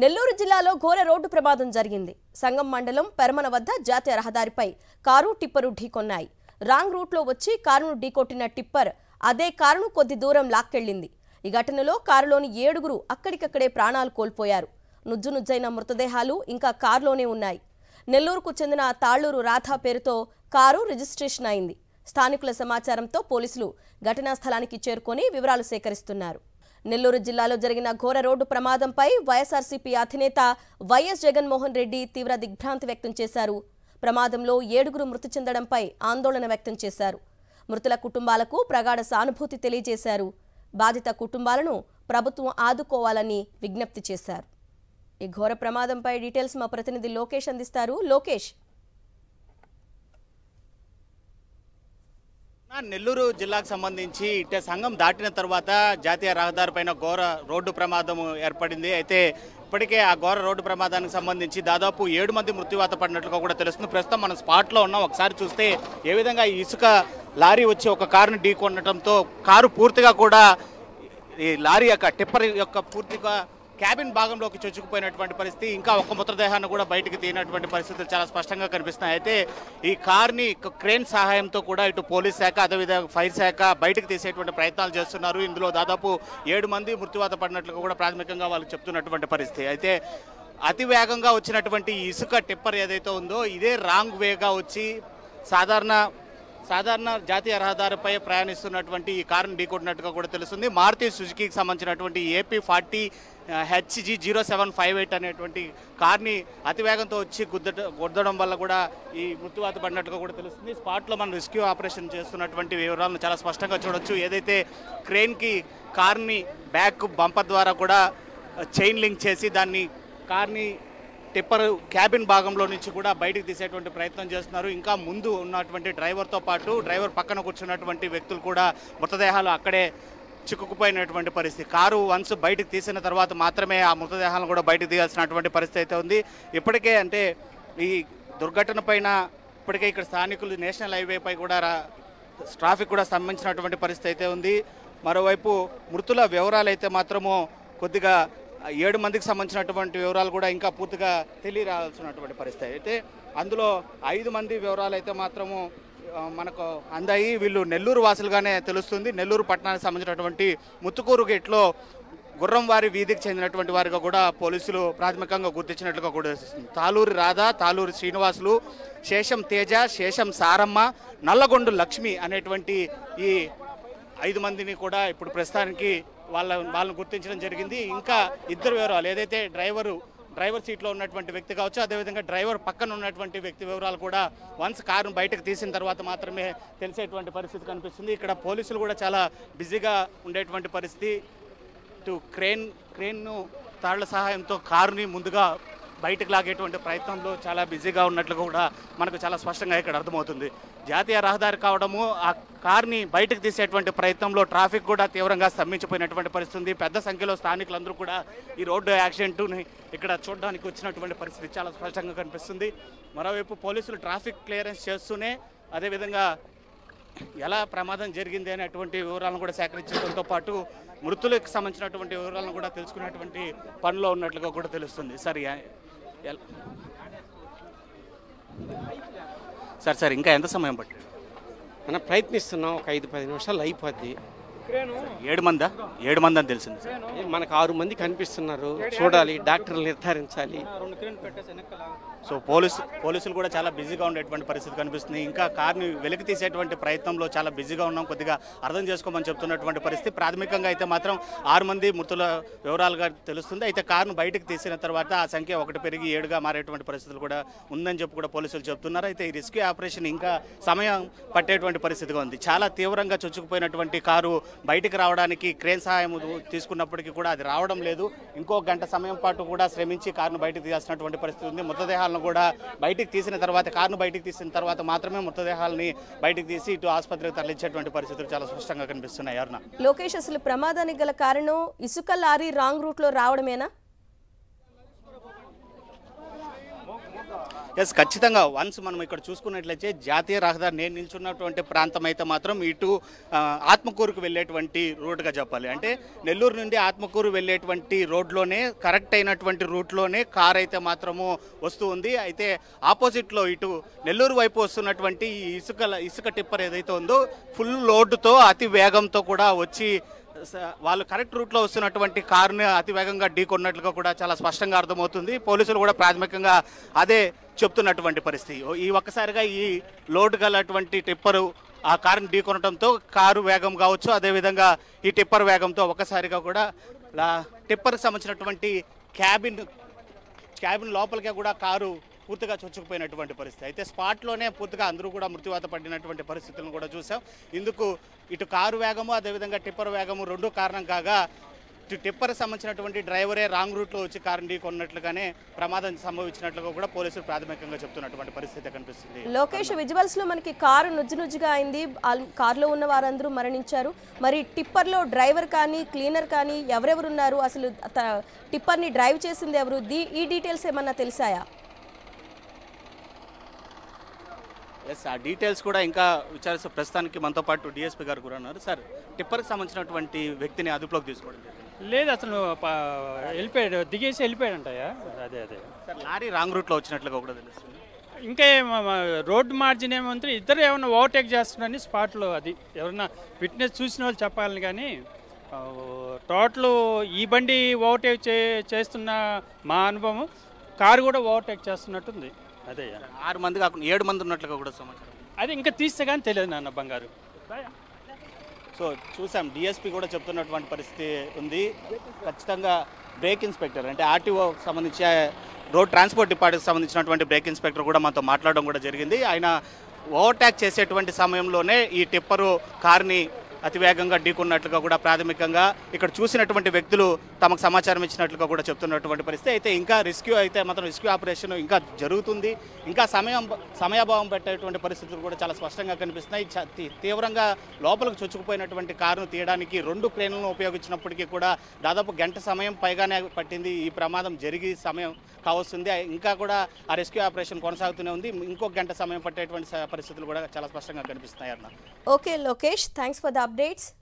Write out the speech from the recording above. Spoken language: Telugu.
నెల్లూరు జిల్లాలో ఘోర రోడ్డు ప్రమాదం జరిగింది. సంగం మండలం పెరమన వద్ద జాతీయ రహదారిపై కారు టిప్పరు ఢీకొన్నాయి. రాంగ్ రూట్లో వచ్చి కారును ఢీకొట్టిన టిప్పర్ అదే కారును కొద్ది దూరం లాక్కెళ్లింది. ఈ ఘటనలో కారులోని 7గురు అక్కడికక్కడే ప్రాణాలు కోల్పోయారు. నుజ్జునుజ్జైన మృతదేహాలు ఇంకా కారులోనే ఉన్నాయి. నెల్లూరుకు చెందిన తాళ్లూరు రాధా పేరుతో కారు రిజిస్ట్రేషన్ అయింది. స్థానికుల సమాచారంతో పోలీసులు ఘటనా స్థలానికి చేరుకొని వివరాలు సేకరిస్తున్నారు. నెల్లూరు జిల్లాలో జరిగిన ఘోర రోడ్డు ప్రమాదంపై వైఎస్ఆర్సీపీ అధినేత వైఎస్ జగన్మోహన్ రెడ్డి తీవ్ర దిగ్భ్రాంతి వ్యక్తం చేశారు. ప్రమాదంలో 7గురు మృతి చెందడంపై ఆందోళన వ్యక్తం చేశారు. మృతుల కుటుంబాలకు ప్రగాఢ సానుభూతి తెలియజేశారు. బాధిత కుటుంబాలను ప్రభుత్వం ఆదుకోవాలని విజ్ఞప్తి చేశారు. ఈ ఘోర ప్రమాదంపై డీటెయిల్స్ మా ప్రతినిధి లోకేష్ అందిస్తారు. లోకేష్, నెల్లూరు జిల్లాకు సంబంధించి ఇట్టే సంఘం దాటిన తర్వాత జాతీయ రహదారిపైన ఘోర రోడ్డు ప్రమాదం ఏర్పడింది. అయితే ఇప్పటికే ఆ ఘోర రోడ్డు ప్రమాదానికి సంబంధించి దాదాపు 7 మంది మృత్యువాత పడినట్లుగా కూడా తెలుస్తుంది. ప్రస్తుతం మనం స్పాట్లో ఉన్నాం. ఒకసారి చూస్తే ఏ విధంగా ఇసుక లారీ వచ్చి ఒక కారును ఢీకొనడంతో కారు పూర్తిగా కూడా ఈ లారీ యొక్క టిప్పర్ యొక్క పూర్తిగా క్యాబిన్ భాగంలోకి చొచ్చుకుపోయినటువంటి పరిస్థితి, ఇంకా ఒక్క మృతదేహాన్ని కూడా బయటకు తీయనటువంటి పరిస్థితులు చాలా స్పష్టంగా కనిపిస్తున్నాయి. అయితే ఈ కార్ని క్రేన్ సహాయంతో కూడా ఇటు పోలీస్ శాఖ అదేవిధంగా ఫైర్ శాఖ బయటకు తీసేటువంటి ప్రయత్నాలు చేస్తున్నారు. ఇందులో దాదాపు 7 మంది మృత్యువాత పడినట్లుగా కూడా ప్రాథమికంగా వాళ్ళు చెప్తున్నటువంటి పరిస్థితి. అయితే అతి వేగంగా వచ్చినటువంటి ఇసుక టిప్పర్ ఏదైతే ఉందో ఇదే రాంగ్ వేగా వచ్చి సాధారణ జాతీయ రహదారిపై ప్రయాణిస్తున్నటువంటి ఈ కారును ఢీకొట్టినట్టుగా కూడా తెలుస్తుంది. మారుతి సుజుకీకి సంబంధించినటువంటి AP40 HG0758 అనేటువంటి కార్ని అతివేగంతో వచ్చి గుద్దడం వల్ల కూడా ఈ మృత్యువాత పడినట్టుగా కూడా తెలుస్తుంది. స్పాట్లో మనం రెస్క్యూ ఆపరేషన్ చేస్తున్నటువంటి వివరాలను చాలా స్పష్టంగా చూడొచ్చు. ఏదైతే క్రేన్కి కార్ని బ్యాక్ బంపర్ ద్వారా కూడా చైన్ లింక్ చేసి దాన్ని కార్ని టిప్పర్ క్యాబిన్ భాగంలో నుంచి కూడా బయటకు తీసేటువంటి ప్రయత్నం చేస్తున్నారు. ఇంకా ముందు ఉన్నటువంటి డ్రైవర్తో పాటు డ్రైవర్ పక్కన కూర్చున్నటువంటి వ్యక్తులు కూడా మృతదేహాలు అక్కడే చిక్కుకుపోయినటువంటి పరిస్థితి. కారు వన్స్ బయటకు తీసిన తర్వాత మాత్రమే ఆ మృతదేహాలను కూడా బయటకు తీయాల్సినటువంటి పరిస్థితి అయితే ఉంది. ఇప్పటికే అంటే ఈ దుర్ఘటన పైన ఇప్పటికే ఇక్కడ స్థానికులు నేషనల్ హైవేపై కూడా ట్రాఫిక్ కూడా స్తంభించినటువంటి పరిస్థితి అయితే ఉంది. మరోవైపు మృతుల వివరాలు అయితే మాత్రము కొద్దిగా 7 మందికి సంబంధించినటువంటి వివరాలు కూడా ఇంకా పూర్తిగా తెలియరాల్సినటువంటి పరిస్థితి. అయితే అందులో 5 మంది వివరాలు అయితే మాత్రము మనకు అందాయి. వీళ్ళు నెల్లూరు వాసులుగానే తెలుస్తుంది. నెల్లూరు పట్టణానికి సంబంధించినటువంటి ముత్తుకూరు గేట్లో గుర్రంవారి వీధికి చెందినటువంటి వారిగా కూడా పోలీసులు ప్రాథమికంగా గుర్తించినట్లుగా కూడా తెలుస్తుంది. తాలూరి రాధ, తాలూరి శ్రీనివాసులు, శేషం తేజ, శేషం సారమ్మ, నల్లగొండు లక్ష్మి అనేటువంటి ఈ 5 మందిని కూడా ఇప్పుడు ప్రస్తుతానికి వాళ్ళని గుర్తించడం జరిగింది. ఇంకా 2 వివరాలు ఏదైతే డ్రైవర్ సీట్లో ఉన్నటువంటి వ్యక్తి కావచ్చు, అదేవిధంగా డ్రైవర్ పక్కన ఉన్నటువంటి వ్యక్తి వివరాలు కూడా వన్స్ కారును బయటకు తీసిన తర్వాత మాత్రమే తెలిసేటువంటి పరిస్థితి కనిపిస్తుంది. ఇక్కడ పోలీసులు కూడా చాలా బిజీగా ఉండేటువంటి పరిస్థితి. ఇటు క్రేన్ను తాళ్ల సహాయంతో కారుని ముందుగా బయటకు లాగేటువంటి ప్రయత్నంలో చాలా బిజీగా ఉన్నట్లుగా కూడా మనకు చాలా స్పష్టంగా ఇక్కడ అర్థమవుతుంది. జాతీయ రహదారి కావడము ఆ కార్ని బయటకు తీసేటువంటి ప్రయత్నంలో ట్రాఫిక్ కూడా తీవ్రంగా స్తంభించిపోయినటువంటి పరిస్థితి. పెద్ద సంఖ్యలో స్థానికులందరూ కూడా ఈ రోడ్డు యాక్సిడెంట్ని ఇక్కడ చూడడానికి వచ్చినటువంటి పరిస్థితి చాలా స్పష్టంగా కనిపిస్తుంది. మరోవైపు పోలీసులు ట్రాఫిక్ క్లియరెన్స్ చేస్తూనే అదేవిధంగా ఎలా ప్రమాదం జరిగింది అనేటువంటి వివరాలను కూడా సేకరించడంతో పాటు మృతులకు సంబంధించినటువంటి వివరాలను కూడా తెలుసుకునేటువంటి పనిలో ఉన్నట్లుగా కూడా తెలుస్తుంది. సార్ ఇంకా ఎంత సమయం పట్టింది? మనం ప్రయత్నిస్తున్నాం. ఒక 5-10 నిమిషాలు అయిపోద్ది. 7 మంది అని తెలిసింది. మనకు 6 మంది కనిపిస్తున్నారు. చూడాలి, డాక్టర్లు నిర్ధారించాలి. సో పోలీసులు కూడా చాలా బిజీగా ఉండేటువంటి పరిస్థితి కనిపిస్తుంది. ఇంకా కార్ని వెలికి తీసేటువంటి ప్రయత్నంలో చాలా బిజీగా ఉన్నాం, కొద్దిగా అర్థం చేసుకోమని చెప్తున్నటువంటి పరిస్థితి. ప్రాథమికంగా అయితే మాత్రం 6 మంది మృతుల వివరాలుగా తెలుస్తుంది. అయితే కారును బయటకు తీసిన తర్వాత ఆ సంఖ్య 1 పెరిగి 7గా మారేటువంటి పరిస్థితులు కూడా ఉందని చెప్పి కూడా పోలీసులు చెప్తున్నారు. అయితే ఈ రెస్క్యూ ఆపరేషన్ ఇంకా సమయం పట్టేటువంటి పరిస్థితిగా ఉంది. చాలా తీవ్రంగా చొచ్చుకుపోయినటువంటి కారు బయటకు రావడానికి క్రేన్ సహాయం తీసుకున్నప్పటికీ కూడా అది రావడం లేదు. ఇంకో గంట సమయం పాటు కూడా శ్రమించి కారును బయటకు తీయాల్సినటువంటి పరిస్థితి ఉంది. మృతదేహాలను కూడా బయటకు తీసిన తర్వాత కారును బయటకు తీసిన తర్వాత మాత్రమే మృతదేహాలని బయటకు తీసి ఇటు ఆసుపత్రికి తరలించేటువంటి పరిస్థితులు చాలా స్పష్టంగా కనిపిస్తున్నాయి. అరుణ, లోకేష్, అసలు ప్రమాదానికి గల కారణం ఇసుక లారీ రాంగ్ రూట్లో రావడమేనా? ఎస్, ఖచ్చితంగా వన్స్ మనం ఇక్కడ చూసుకున్నట్లయితే జాతీయ రహదారి నేను నిల్చున్నటువంటి ప్రాంతం అయితే మాత్రం ఇటు ఆత్మకూరుకు వెళ్ళేటువంటి రూట్గా చెప్పాలి. అంటే నెల్లూరు నుండి ఆత్మకూరు వెళ్ళేటువంటి రోడ్లోనే కరెక్ట్ అయినటువంటి రూట్లోనే కార్ అయితే మాత్రము వస్తూ ఉంది. అయితే ఆపోజిట్లో ఇటు నెల్లూరు వైపు వస్తున్నటువంటి ఈ ఇసుక టిప్పర్ ఏదైతే ఉందో ఫుల్ లోడ్తో అతి వేగంతో కూడా వచ్చి వాళ్ళు కరెక్ట్ రూట్లో వస్తున్నటువంటి కారుని అతి వేగంగా ఢీకొన్నట్లుగా కూడా చాలా స్పష్టంగా అర్థమవుతుంది. పోలీసులు కూడా ప్రాథమికంగా అదే చెప్తున్నటువంటి పరిస్థితి. ఈ ఒక్కసారిగా ఈ లోడ్ గలటువంటి టిప్పరు ఆ కారుని ఢీకొనడంతో కారు వేగం కావచ్చు, అదేవిధంగా ఈ టిప్పర్ వేగంతో ఒక్కసారిగా కూడా టిప్పర్కి సంబంధించినటువంటి క్యాబిన్ లోపలికే కూడా కారు పూర్తిగా చొచ్చుకుపోయినటువంటి పరిస్థితి. అయితే స్పాట్లోనే పూర్తిగా అందరూ కూడా మృత్యువాత పడినటువంటి పరిస్థితులను కూడా చూసాం. ఇందుకు ఇటు కారు వేగము అదేవిధంగా టిప్పర్ వేగము రెండు కారణం కాగా టిప్పర్ సంబంధించినటువంటి డ్రైవరే రాంగ్ రూట్లో వచ్చి కారుని ఢీకొన్నట్లుగానే ప్రమాదం సంభవించినట్లుగా కూడా పోలీసులు ప్రాథమికంగా చెప్తున్నటువంటి పరిస్థితి కనిపిస్తుంది. లోకేష్, విజువల్స్ లో మనకి కారు నుజ్జుగా అయింది, కారులో ఉన్న వారందరూ మరణించారు. మరి టిప్పర్లో డ్రైవర్ కానీ క్లీనర్ కానీ ఎవరెవరు ఉన్నారు, అసలు టిప్పర్ని డ్రైవ్ చేసింది ఎవరు, ఈ డీటెయిల్స్ ఏమన్నా తెలిసాయా? ఎస్, ఆ డీటెయిల్స్ కూడా ఇంకా విచారిస్తే ప్రస్తుతానికి మనతో పాటు డిఎస్పీ గారు కూడా ఉన్నారు. సార్, టిప్పర్కి సంబంధించినటువంటి వ్యక్తిని అదుపులోకి తీసుకోవడం లేదు, అతను వెళ్ళిపోయాడు, దిగేసి వెళ్ళిపోయాడంటయ్యా. అదే సార్, లారీ రాంగ్ రూట్లో వచ్చినట్లుగా కూడా తెలుస్తుంది. ఇంకా రోడ్డు మార్జిన్ ఏమంటే ఇద్దరు ఏమన్నా ఓవర్టేక్ చేస్తున్నారని స్పాట్లో అది ఎవరన్నా విట్నెస్ చూసిన వాళ్ళు చెప్పాలని, కానీ టోటల్ ఈ బండి ఓవర్టేక్ చేస్తున్న మా అనుభవం కారు కూడా ఓవర్టేక్ చేస్తున్నట్టుంది. అదే 6 మంది కాకుండా 7 మంది ఉన్నట్లుగా కూడా సమాచారం. అది ఇంకా తీస్తే కానీ తెలియదు నాన్న బంగారు. సో చూసాం, డిఎస్పీ కూడా చెప్తున్నటువంటి పరిస్థితి ఉంది. ఖచ్చితంగా బ్రేక్ ఇన్స్పెక్టర్ అంటే ఆర్టీఓ సంబంధించి రోడ్ ట్రాన్స్పోర్ట్ డిపార్ట్మెంట్కి సంబంధించినటువంటి బ్రేక్ ఇన్స్పెక్టర్ కూడా మనతో మాట్లాడడం కూడా జరిగింది. ఆయన ఓవర్టాక్ చేసేటువంటి సమయంలోనే ఈ టిప్పరు కార్ని అతివేగంగా ఢీకొన్నట్లుగా కూడా ప్రాథమికంగా ఇక్కడ చూసినటువంటి వ్యక్తులు తమకు సమాచారం ఇచ్చినట్లుగా కూడా చెప్తున్నటువంటి పరిస్థితి. అయితే ఇంకా రెస్క్యూ ఆపరేషన్ ఇంకా జరుగుతుంది. ఇంకా సమయాభావం పెట్టేటువంటి పరిస్థితులు కూడా చాలా స్పష్టంగా కనిపిస్తున్నాయి. తీవ్రంగా లోపలికి చొచ్చుకుపోయినటువంటి కారును తీయడానికి 2 క్రేన్లను ఉపయోగించినప్పటికీ కూడా దాదాపు గంట సమయం పైగానే పట్టింది. ఈ ప్రమాదం జరిగి సమయం కావస్తుంది. ఇంకా కూడా ఆ రెస్క్యూ ఆపరేషన్ కొనసాగుతూనే ఉంది. ఇంకొక గంట సమయం పట్టేటువంటి పరిస్థితులు కూడా చాలా స్పష్టంగా కనిపిస్తున్నాయి. Okay Lokesh, thanks for the updates.